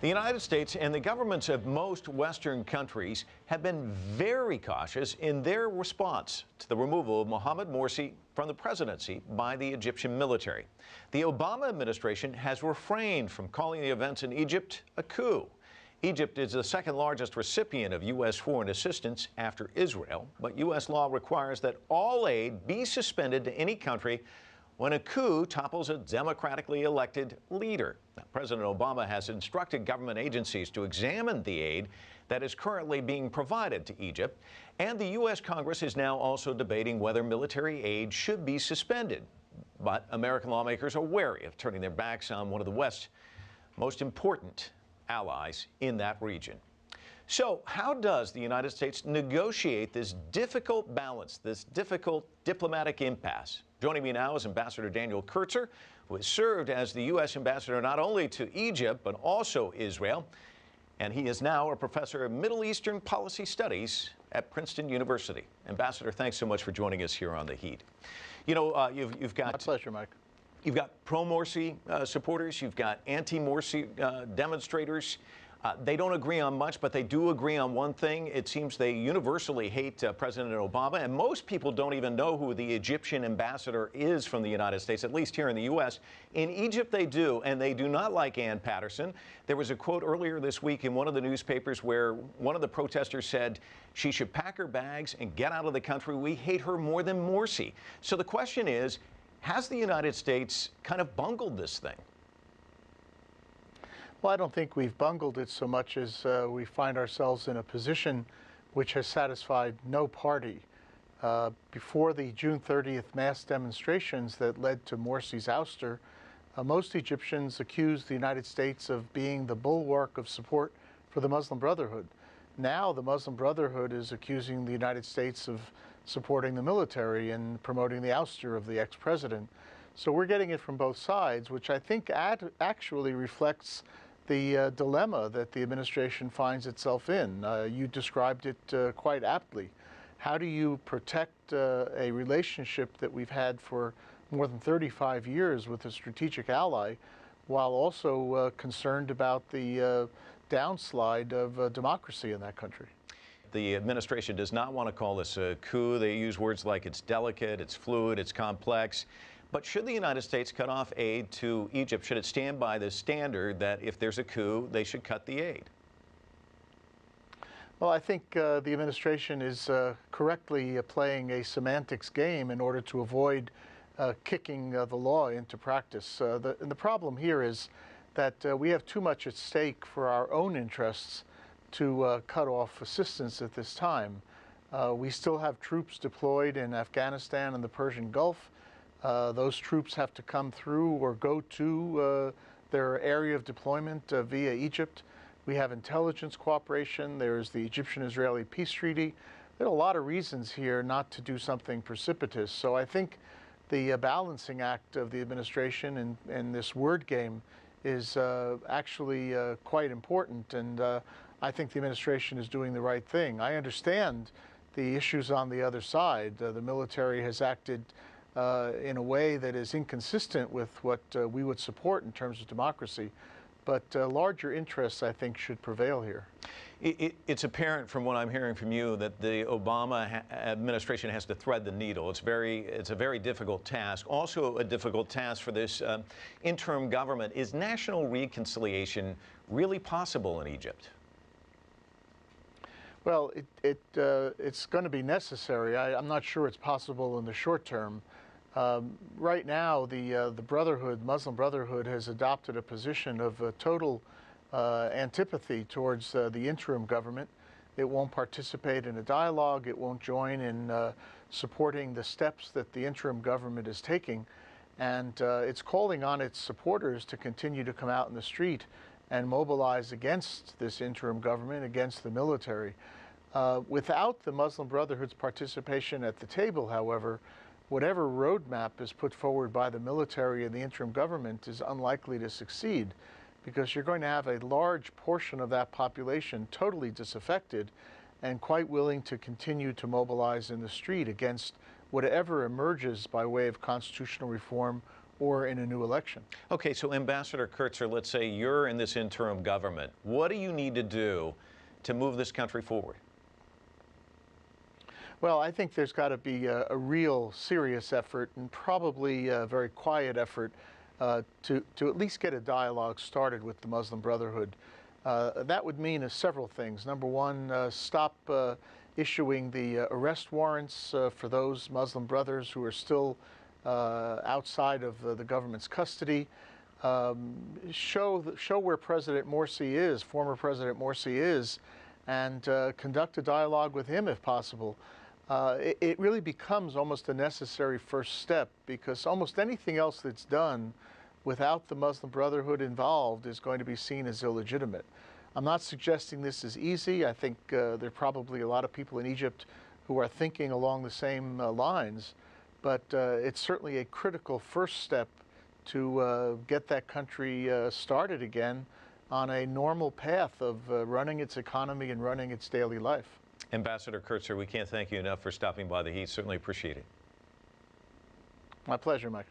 The United States and the governments of most Western countries have been very cautious in their response to the removal of Mohamed Morsi from the presidency by the Egyptian military. The Obama administration has refrained from calling the events in Egypt a coup. Egypt is the second largest recipient of U.S. foreign assistance after Israel, but U.S. law requires that all aid be suspended to any country when a coup topples a democratically elected leader. Now, President Obama has instructed government agencies to examine the aid that is currently being provided to Egypt, and the U.S. Congress is now also debating whether military aid should be suspended. But American lawmakers are wary of turning their backs on one of the West's most important allies in that region. So how does the United States negotiate this difficult balance, this difficult diplomatic impasse? Joining me now is Ambassador Daniel Kurtzer, who has served as the U.S. ambassador not only to Egypt, but also Israel. And he is now a professor of Middle Eastern Policy Studies at Princeton University. Ambassador, thanks so much for joining us here on The Heat. You know, you've got... My pleasure, Mike. You've got pro-Morsi supporters, you've got anti-Morsi demonstrators. They don't agree on much, but they do agree on one thing. It seems they universally hate President Obama, and most people don't even know who the Egyptian ambassador is from the United States, at least here in the U.S. In Egypt, they do, and they do not like Ann Patterson. There was a quote earlier this week in one of the newspapers where one of the protesters said she should pack her bags and get out of the country. We hate her more than Morsi. So the question is, has the United States kind of bungled this thing? Well, I don't think we've bungled it so much as we find ourselves in a position which has satisfied no party. Before the June 30th mass demonstrations that led to Morsi's ouster, most Egyptians accused the United States of being the bulwark of support for the Muslim Brotherhood. Now the Muslim Brotherhood is accusing the United States of supporting the military and promoting the ouster of the ex-president. So we're getting it from both sides, which I think actually reflects the dilemma that the administration finds itself in. You described it quite aptly. How do you protect a relationship that we've had for more than 35 years with a strategic ally, while also concerned about the downslide of democracy in that country? The administration does not want to call this a coup. They use words like it's delicate, it's fluid, it's complex. But should the United States cut off aid to Egypt? Should it stand by the standard that if there's a coup, they should cut the aid? Well, I think the administration is correctly playing a semantics game in order to avoid kicking the law into practice. And the problem here is that we have too much at stake for our own interests to cut off assistance at this time. We still have troops deployed in Afghanistan and the Persian Gulf. Those troops have to come through or go to their area of deployment via Egypt. We have intelligence cooperation. There's the Egyptian-Israeli peace treaty. There are a lot of reasons here not to do something precipitous. So I think the balancing act of the administration and this word game is actually quite important. And I think the administration is doing the right thing. I understand the issues on the other side. The military has acted in a way that is inconsistent with what we would support in terms of democracy. But larger interests, I think, should prevail here. It's apparent from what I'm hearing from you that the Obama administration has to thread the needle. It's a very difficult task. Also a difficult task for this interim government. Is national reconciliation really possible in Egypt? Well, it's going to be necessary. I'm not sure it's possible in the short term. Right now, the Brotherhood, Muslim Brotherhood, has adopted a position of total antipathy towards the interim government. It won't participate in a dialogue. It won't join in supporting the steps that the interim government is taking. And it's calling on its supporters to continue to come out in the street and mobilize against this interim government, against the military. Without the Muslim Brotherhood's participation at the table, however, whatever roadmap is put forward by the military and the interim government is unlikely to succeed, because you're going to have a large portion of that population totally disaffected and quite willing to continue to mobilize in the street against whatever emerges by way of constitutional reform or in a new election. Okay, so Ambassador Kurtzer, let's say you're in this interim government. What do you need to do to move this country forward? Well, I think there's got to be a real serious effort, and probably a very quiet effort, to at least get a dialogue started with the Muslim Brotherhood. That would mean several things. Number one, stop issuing the arrest warrants for those Muslim brothers who are still outside of the government's custody. Show where President Morsi is, former President Morsi is, and conduct a dialogue with him if possible. It really becomes almost a necessary first step, because almost anything else that's done without the Muslim Brotherhood involved is going to be seen as illegitimate. I'm not suggesting this is easy. I think there are probably a lot of people in Egypt who are thinking along the same lines, but it's certainly a critical first step to get that country started again on a normal path of running its economy and running its daily life. Ambassador Kurtzer, we can't thank you enough for stopping by the Heat. Certainly appreciate it. My pleasure, Mike.